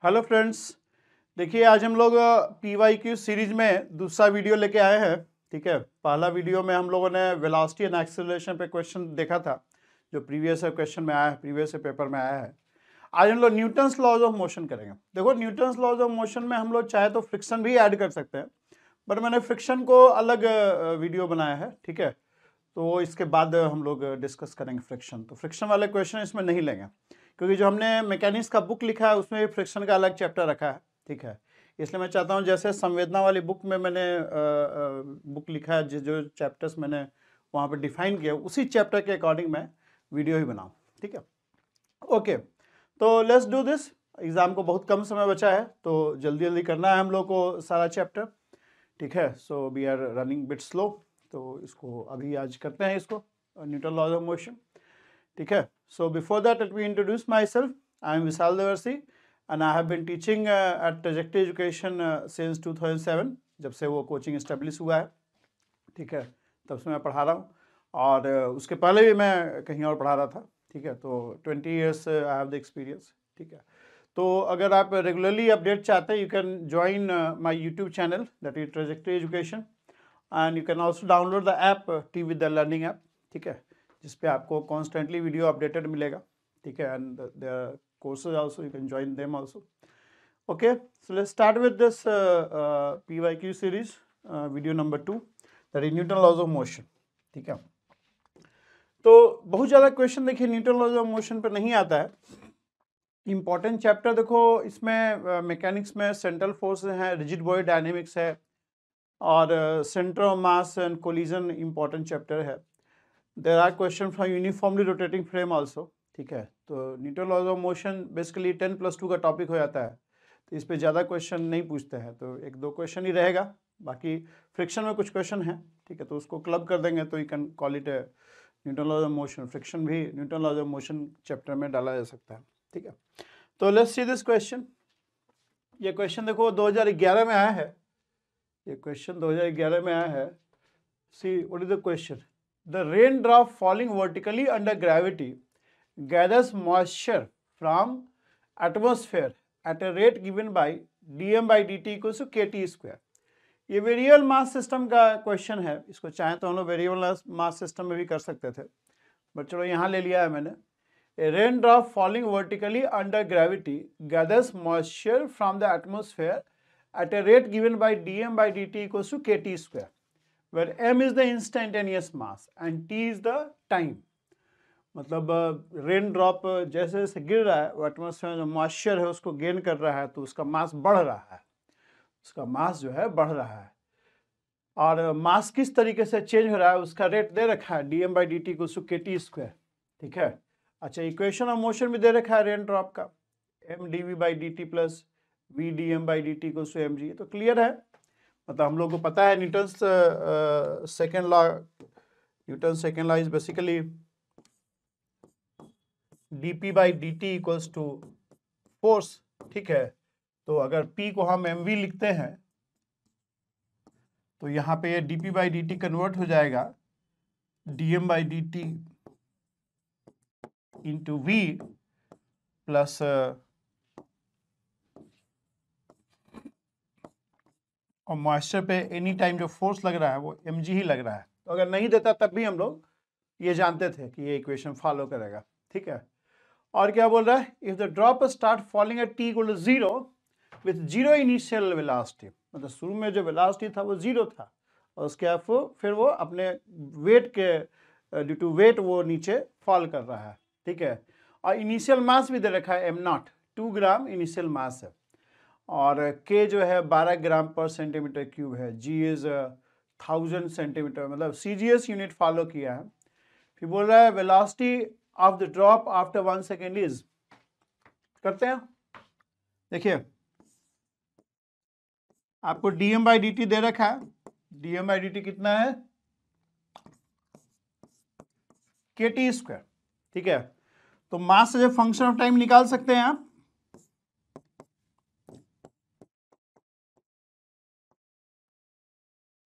Hello friends, देखिए आज हम लोग PYQ सीरीज में दूसरा वीडियो लेके आए हैं। ठीक है, पहला वीडियो में हम लोगों ने वेलोसिटी एंड एक्सेलरेशन पे क्वेश्चन देखा था जो प्रीवियस क्वेश्चन में आया है, प्रीवियस पेपर में आया है। आज हम लोग न्यूटन्स लॉज ऑफ मोशन करेंगे। देखो, न्यूटन्स लॉज ऑफ मोशन में हम लोग चाहे तो फ्रिक्शन भी ऐड कर सकते हैं, बट मैंने फ्रिक्शन को अलग वीडियो बनाया है। ठीक है, तो इसके बाद हम लोग डिस्कस करेंगे फ्रिक्शन। तो फ्रिक्शन वाले क्वेश्चन इसमें नहीं लेंगे क्योंकि जो हमने मैकेनिक्स का बुक लिखा है उसमें फ्रिक्शन का अलग चैप्टर रखा है। ठीक है, इसलिए मैं चाहता हूँ जैसे संवेदना वाली बुक में मैंने बुक लिखा है, जो चैप्टर्स मैंने वहाँ पर डिफाइन किया उसी चैप्टर के अकॉर्डिंग मैं वीडियो ही बनाऊँ। ठीक है, ओके, तो लेट्स डू दिस। एग्ज़ाम को बहुत कम समय बचा है तो जल्दी जल्दी करना है हम लोग को सारा चैप्टर। ठीक है, so we are running bit slow, तो इसको अभी आज करते हैं इसको, न्यूटन लॉज ऑफ मोशन। ठीक है, so before that let me introduce myself. I am Vishal Devarshi and I have been teaching at Trajectory Education since 2007, जब से वो कोचिंग इस्टेब्लिश हुआ है। ठीक है, तब से मैं पढ़ा रहा हूँ और उसके पहले भी मैं कहीं और पढ़ा रहा था। ठीक है, तो 20 years I have the experience. ठीक है, तो अगर आप रेगुलरली अपडेट चाहते हैं, you can join my YouTube channel, that is trajectory education, and you can also download the app T with the learning app. ठीक है, जिस पे आपको कॉन्स्टेंटली वीडियो अपडेटेड मिलेगा। ठीक है, and the courses also you can join them also. Okay, so let's start with this PYQ series, video number 2, that is Newton laws of motion. ठीक है, तो बहुत ज़्यादा क्वेश्चन देखिए न्यूटन लॉज ऑफ मोशन पर नहीं आता है। इम्पॉर्टेंट चैप्टर देखो इसमें मैकेनिक्स में सेंट्रल फोर्स है, रिजिड बॉडी डायनेमिक्स है और centre of mass and collision important chapter है। There are question from uniformly rotating frame also. ठीक है, तो Newton laws of motion basically 10+2 का टॉपिक हो जाता है, तो इस पर ज़्यादा क्वेश्चन नहीं पूछते हैं, तो एक दो क्वेश्चन ही रहेगा। बाकी फ्रिक्शन में कुछ क्वेश्चन हैं। ठीक है, तो उसको क्लब कर देंगे तो you can call it Newton laws of motion. Friction भी Newton laws of motion chapter में डाला जा सकता है। ठीक है, तो लेट्स सी दिस क्वेश्चन। ये क्वेश्चन देखो 2011 में आया है, ये क्वेश्चन 2011 में आया है। See what is the question? The rain drop falling vertically under gravity gathers moisture from atmosphere at a rate given by dm/dt equals to kt square। ये वेरिएबल मास सिस्टम का क्वेश्चन है। इसको चाहे तो हम लोग वेरिएबल मास सिस्टम में भी कर सकते थे, बट चलो यहाँ ले लिया है मैंने। A rain drop falling vertically under gravity gathers moisture from the atmosphere at a rate given by dm/dt equals to kt square, where m is the instantaneous mass and t is the time। मतलब rain drop जैसे जैसे गिर रहा है वो atmosphere में जो moisture है उसको गेन कर रहा है, तो उसका मास बढ़ रहा है, उसका मास जो है बढ़ रहा है। और मास किस तरीके से चेंज हो रहा है उसका रेट दे रखा है dm/dt equals to kt square. ठीक है, अच्छा, इक्वेशन ऑफ मोशन भी दे रखा है रेन ड्रॉप का, mdv/dt plus v dm/dt equals to mg। तो क्लियर है, मतलब हम लोग को पता है Newton's second law. Newton second law is basically dp/dt equals to force. ठीक है, तो अगर p को हम mv लिखते हैं तो यहाँ पे ये dp/dt कन्वर्ट हो जाएगा dm/dt इंटू v प्लस और मॉइस्चर पे एनी टाइम जो फोर्स लग रहा है वो mg ही लग रहा है। तो अगर नहीं देता तब भी हम लोग ये जानते थे कि ये इक्वेशन फॉलो करेगा। ठीक है, और क्या बोल रहा है? If the drop start falling at t equal to 0 with 0 initial velocity, मतलब शुरू में जो वेलोसिटी था वो 0 था और उसके फिर वो अपने वेट के ड्यू टू वेट वो नीचे फॉल कर रहा है। ठीक है, और इनिशियल मास भी दे रखा है m0, 2 ग्राम इनिशियल मास है, और k जो है 12 ग्राम पर सेंटीमीटर क्यूब है, g इज 1000 सेंटीमीटर, मतलब CGS यूनिट फॉलो किया है। फिर बोल रहा है velocity of the drop after 1 second is, करते हैं। देखिए आपको dm/dt दे रखा है, dm/dt कितना है? kt square. ठीक है, तो mass as a function of time निकाल सकते हैं आप।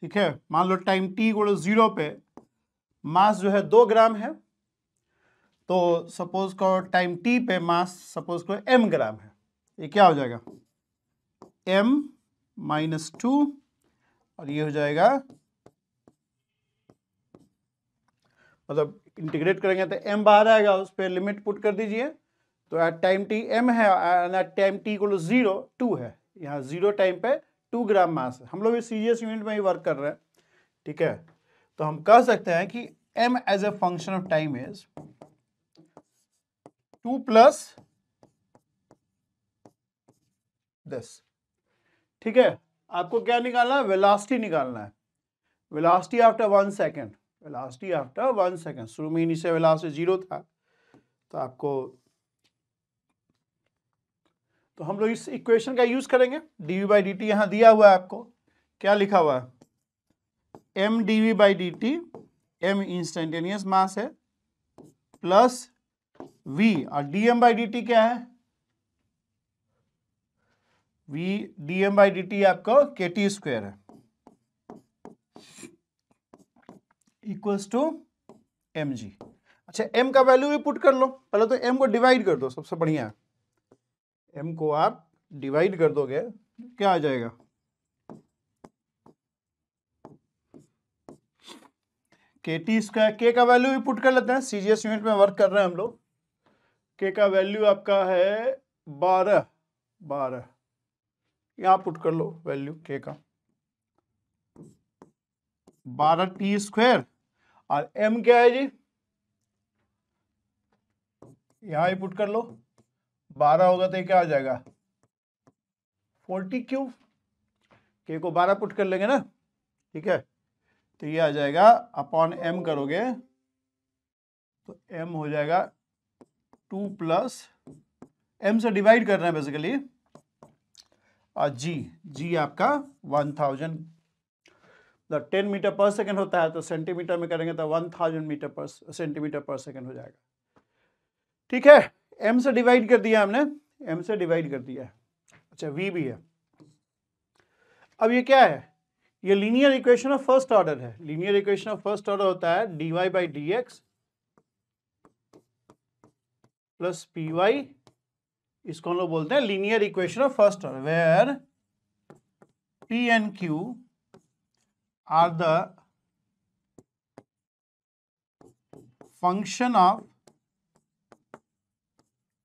ठीक है, मान लो टाइम t इक्वल टू 0 पे मास जो है 2 ग्राम है, तो सपोज करो टाइम t पे मास सपोज करो m ग्राम है। ये क्या हो जाएगा m माइनस 2 और ये हो जाएगा, मतलब इंटीग्रेट करेंगे तो m बाहर आएगा, उस पर लिमिट पुट कर दीजिए। तो एट टाइम t m है and at time t equal 0 2 है, यहाँ 0 टाइम पे 2 ग्राम मास है। हम लोग इस सीजीएस यूनिट में ही वर्क कर रहे हैं, ठीक है। तो हम कह सकते हैं कि m as a function of time is 2 plus this, ठीक है। आपको क्या निकालना है, वेलोसिटी निकालना है, velocity after 1 second, velocity after 1 second. शुरू में नीचे वेलोसिटी 0 था, तो आपको, तो हम लोग इस इक्वेशन का यूज करेंगे। dv बाई डी टी यहाँ दिया हुआ है, आपको क्या लिखा हुआ है, m dv by D T, m instantaneous मास है, प्लस v, और dm बाई डी टी क्या है, v dm by D T आपका kt स्क्वायर है, इक्वल्स टू mg। अच्छा, m का वैल्यू भी पुट कर लो, पहले तो m को डिवाइड कर दो, सबसे बढ़िया है। m को आप डिवाइड कर दोगे, क्या आ जाएगा, kt स्क्वायर, k का वैल्यू भी पुट कर लेते हैं, सीजीएस यूनिट में वर्क कर रहे हैं हम लोग। k का वैल्यू आपका है 12, यहां पुट कर लो वैल्यू k का, 12t स्क्वायर, और m क्या है जी, यहां ही पुट कर लो, 12 होगा तो ये क्या आ जाएगा 40 क्यूब, k को 12 पुट कर लेंगे ना, ठीक है। तो ये आ जाएगा अपॉन m करोगे तो m हो जाएगा 2 प्लस, m से डिवाइड कर रहे हैं बेसिकली, और g आपका 1000, 10 मीटर पर सेकेंड होता है, तो सेंटीमीटर में करेंगे तो 1000 मीटर पर सेंटीमीटर पर सेकेंड हो जाएगा, ठीक है। m से डिवाइड कर दिया हमने, m से डिवाइड कर दिया है। अच्छा, v भी है। अब ये क्या है, ये linear equation of first order है। Linear equation of first order होता है dy by D X plus P Y, इसको हम लोग बोलते हैं linear equation of first order, where p and q are the function of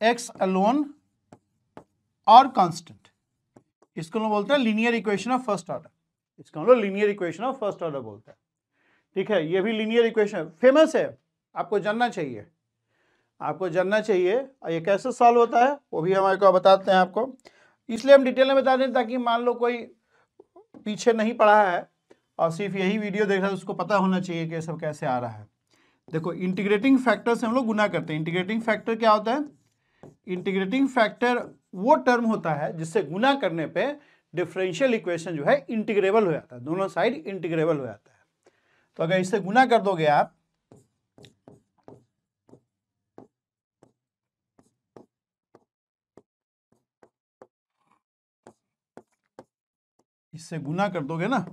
x alone और constant. इसको हम लोग बोलते हैं linear equation of first order, इसको हम लोग linear equation of first order बोलते हैं, ठीक है। ये भी लीनियर इक्वेशन फेमस है, आपको जानना चाहिए, आपको जानना चाहिए। और ये कैसे सॉल्व होता है वो भी हमारे को बताते हैं आपको, इसलिए हम डिटेल में बता दें ताकि मान लो कोई पीछे नहीं पढ़ा है और सिर्फ यही वीडियो देख रहा है, उसको पता होना चाहिए कि सब कैसे आ रहा है। देखो, इंटीग्रेटिंग फैक्टर से हम लोग गुना करते हैं। इंटीग्रेटिंग फैक्टर क्या होता है, इंटीग्रेटिंग फैक्टर वो टर्म होता है जिससे गुना करने पे डिफरेंशियल इक्वेशन जो है इंटीग्रेबल हो जाता है, दोनों साइड इंटीग्रेबल हो जाता है। तो अगर इससे गुना कर दोगे आप, इससे गुना कर दोगे ना,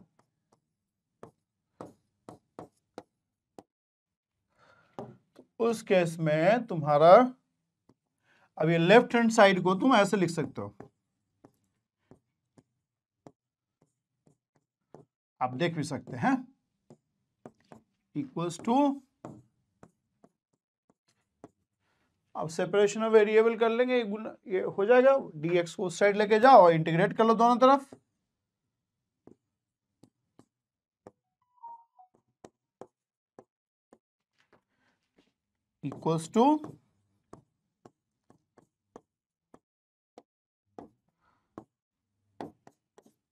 तो उस केस में तुम्हारा, अब ये लेफ्ट हैंड साइड को तुम ऐसे लिख सकते हो, आप देख भी सकते हैं, इक्वल्स टू, अब सेपरेशन ऑफ वेरिएबल कर लेंगे, ये हो जाएगा, dx को उस साइड लेके जाओ और इंटीग्रेट कर लो दोनों तरफ, इक्वल्स टू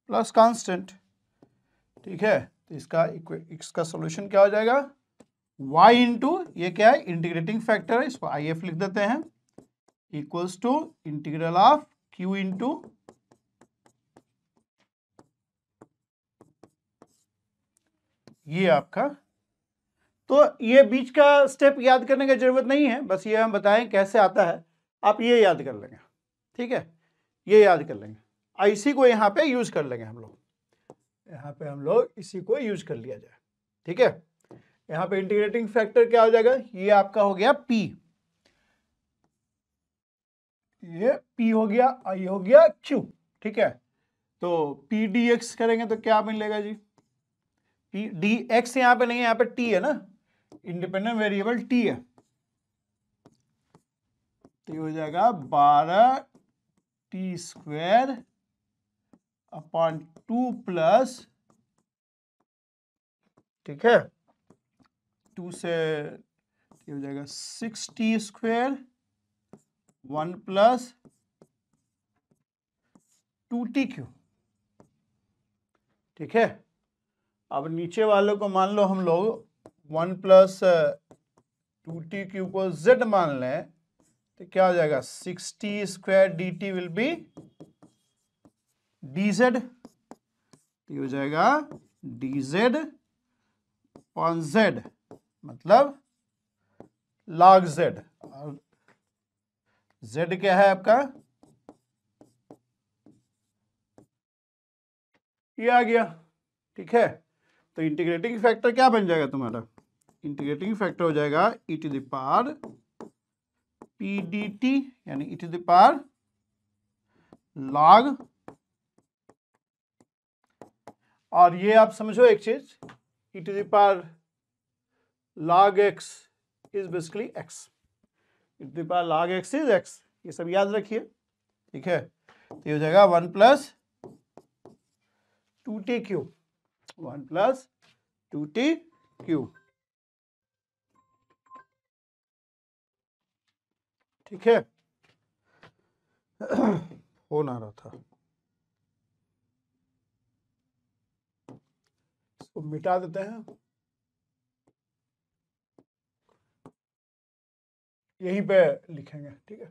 प्लस कांस्टेंट, ठीक है। तो इसका सॉल्यूशन क्या हो जाएगा, y इंटू, ये क्या है इंटीग्रेटिंग फैक्टर है, इसको if लिख देते हैं, equals to integral of q into ये आपका। तो ये बीच का स्टेप याद करने की जरूरत नहीं है, बस ये हम बताएं कैसे आता है, आप ये याद कर लेंगे, ठीक है, ये याद कर लेंगे, इसी को यहाँ पे यूज कर लेंगे हम लोग, यहाँ पे हम लोग इसी को यूज कर लिया जाए, ठीक है। यहाँ पे इंटीग्रेटिंग फैक्टर क्या हो जाएगा, ये आपका हो गया P, ये P हो गया, I हो गया Q, ठीक है। तो P dx करेंगे तो क्या मिलेगा जी? P dx यहाँ पे नहीं है, यहाँ पे T है ना, इंडिपेंडेंट वेरिएबल T है, तो ये हो जाएगा 12t² अपॉन 2 प्लस, ठीक है, 2 से ये हो जाएगा 6t² 1 प्लस 2t³, ठीक है। अब नीचे वालों को मान लो हम लोग 1 प्लस 2t³ को z मान लें, तो क्या हो जाएगा? 6t² dt will be dz, ये हो जाएगा dz अपॉन z, मतलब log z, और z क्या है आपका? ये आ गया, ठीक है। तो इंटीग्रेटिंग फैक्टर क्या बन जाएगा तुम्हारा? इंटीग्रेटिंग फैक्टर हो जाएगा e to the power p dt, यानी e to the power log, और ये आप समझो एक चीज, e to the power log x is basically x, e to the power log x is x, ये सब याद रखिए, ठीक है। तो ये हो जाएगा 1 प्लस 2t³, 1 प्लस 2t³, ठीक है। हो ना रहा था, इसको मिटा देते हैं, यहीं पे लिखेंगे, ठीक है।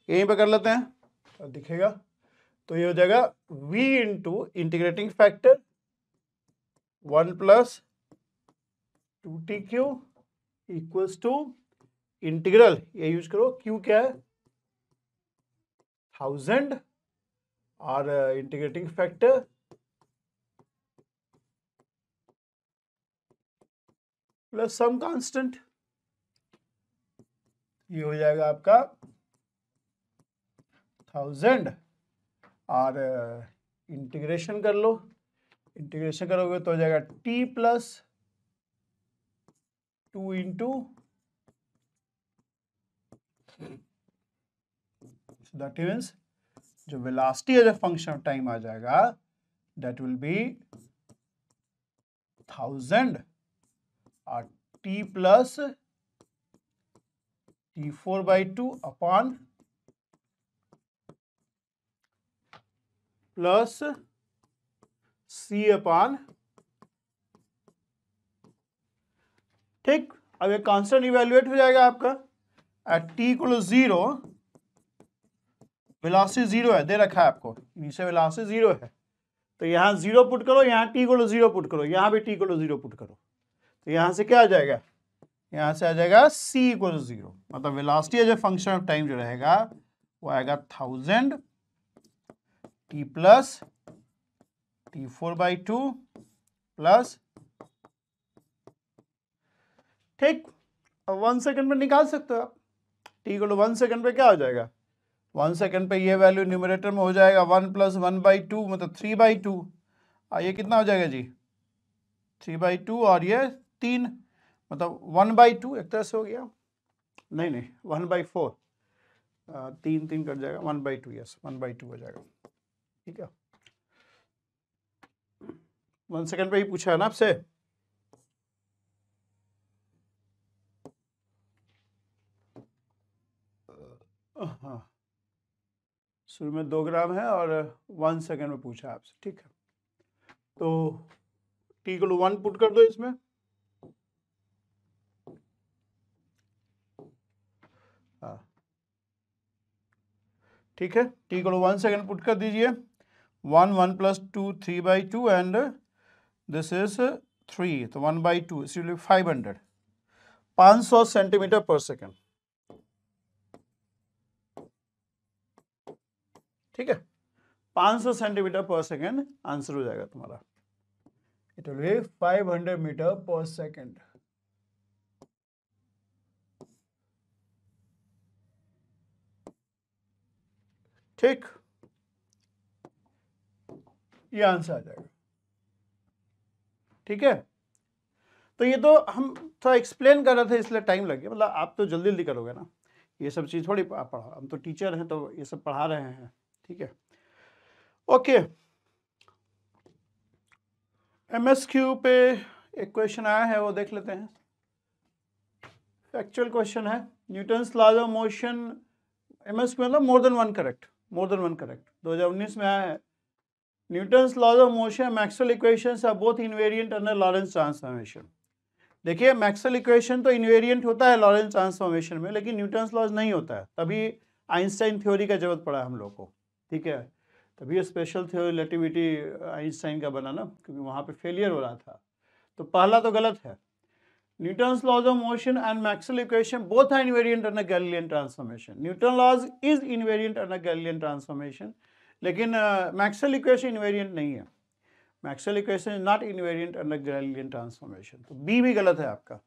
यहीं पे कर लेते हैं तो दिखेगा। तो ये हो जाएगा v into integrating factor 1 plus 2t³ equals to integral, ये यूज करो, q क्या है? 1000, और integrating factor plus some constant, ये हो जाएगा आपका 1000, और इंटीग्रेशन कर लो, इंटीग्रेशन करोगे तो हो जाएगा t plus 2 into, that means जो velocity as a function of time आ जाएगा दैट विल बी 1000 और t plus t4/2 upon plus c upon, ठीक। अब ये कांस्टेंट इवेल्युएट हो जाएगा आपका एट t इक्वल 0, वेलोसिटी 0 है, दे रखा है आपको, नीचे वेलोसिटी 0 है, तो यहाँ 0 पुट करो, यहाँ t इक्वल 0 पुट करो, यहाँ भी t इक्वल 0 पुट करो, तो यहाँ से क्या आ जाएगा? यहाँ से आ जाएगा c इक्वल 0, मतलब velocity as a function of time जो रहेगा वो आएगा 1000 t प्लस t4/2 प्लस, ठीक। अब 1 सेकंड में निकाल सकते हो आप, t इक्वल 1 सेकंड पे क्या हो जाएगा? 1 सेकंड पे ये वैल्यू न्यूमरेटर में हो जाएगा 1 प्लस 1/2, मतलब 3/2, ये कितना हो जाएगा जी? 3/2, और ये 3, मतलब 1/2 एक तरह से हो गया, नहीं 1/4, 3 कट जाएगा, 1/2, यस 1/2 हो जाएगा, ठीक है। 1 सेकंड पे ही पूछा है ना आपसे। हाँ, शुरू में 2 ग्राम है और 1 सेकंड में पूछा है आपसे, ठीक है। तो t इक्वल 1 पुट कर दो इसमें, हाँ ठीक है, t इक्वल 1 सेकंड पुट कर दीजिए, 1 प्लस 2 3/2 एंड दिस इज 3, तो 1/2 इसलिए 500 सेंटीमीटर पर सेकंड, ठीक है। 500 सेंटीमीटर पर सेकेंड आंसर हो जाएगा तुम्हारा। इट विल बी 500 मीटर पर सेकेंड। ठीक, ये आंसर आ जाएगा। ठीक है, तो ये तो हम थोड़ा एक्सप्लेन कर रहे थे इसलिए टाइम लग गया, मतलब आप तो जल्दी जल्दी करोगे ना, ये सब चीज़ थोड़ी पढ़ा, हम तो टीचर हैं तो ये सब पढ़ा रहे हैं। ठीक है, ओके। MSQ पे एक क्वेश्चन आया है, वो देख लेते हैं। एक्चुअल क्वेश्चन है, Newton's laws of motion, MSQ मतलब more than one correct, more than one correct, 2019 में आया है। Newton's laws of motion, Maxwell equations are both invariant under Lorentz transformation. देखिए मैक्सवेल इक्वेशन तो इनवेरिएंट होता है लॉरेंस ट्रांसफॉर्मेशन में, लेकिन न्यूटन्स लॉज नहीं होता है, तभी आइंस्टाइन थ्योरी का जरूरत पड़ा हम लोग को। ठीक है, तभी स्पेशल थ्योरी रिलेटिविटी आइंस्टाइन का बना ना, क्योंकि वहाँ पे फेलियर हो रहा था। तो पहला तो गलत है। Newton's laws of motion and Maxwell equation both are invariant under Galilean transformation. Newton laws is invariant under Galilean transformation, लेकिन मैक्सवेल इक्वेशन इनवेरिएंट नहीं है। Maxwell equation is not invariant under Galilean transformation, तो B भी गलत है आपका।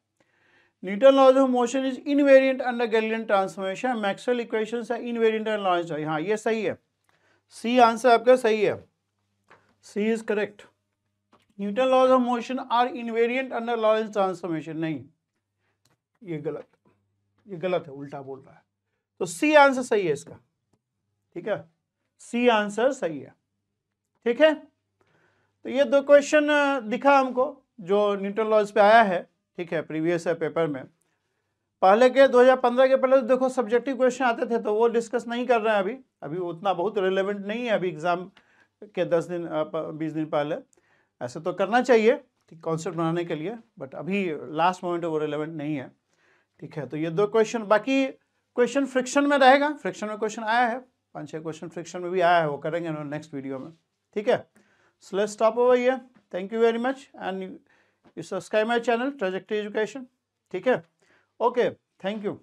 Newton laws of motion is invariant under Galilean transformation, Maxwell equations are invariant under Lorentz. हाँ ये सही है, सी आंसर आपका सही है, C is correct. Newton laws of motion are invariant under Lorentz transformation, नहीं, ये गलत, ये गलत है, उल्टा बोल रहा है। तो सी आंसर सही है इसका। ठीक है, सी आंसर सही है। ठीक है, तो ये दो क्वेश्चन दिखा हमको जो न्यूटन लॉज पे आया है। ठीक है, प्रीवियस पेपर में पहले के 2015 के पहले तो देखो सब्जेक्टिव क्वेश्चन आते थे, तो वो डिस्कस नहीं कर रहे हैं अभी उतना बहुत रिलेवेंट नहीं है अभी एग्जाम के 10 दिन 20 दिन पहले। ऐसे तो करना चाहिए कॉन्सेप्ट बनाने के लिए, बट अभी लास्ट मोमेंट वो रिलेवेंट नहीं है। ठीक है, तो ये दो क्वेश्चन, बाकी क्वेश्चन फ्रिक्शन में रहेगा, फ्रिक्शन में क्वेश्चन आया है, 5-6 क्वेश्चन फ्रिक्शन में भी आया है, वो करेंगे नेक्स्ट वीडियो में। ठीक है, so let's stop over here. Thank you very much, and you subscribe my channel Trajectory Education. ठीक है, okay, thank you.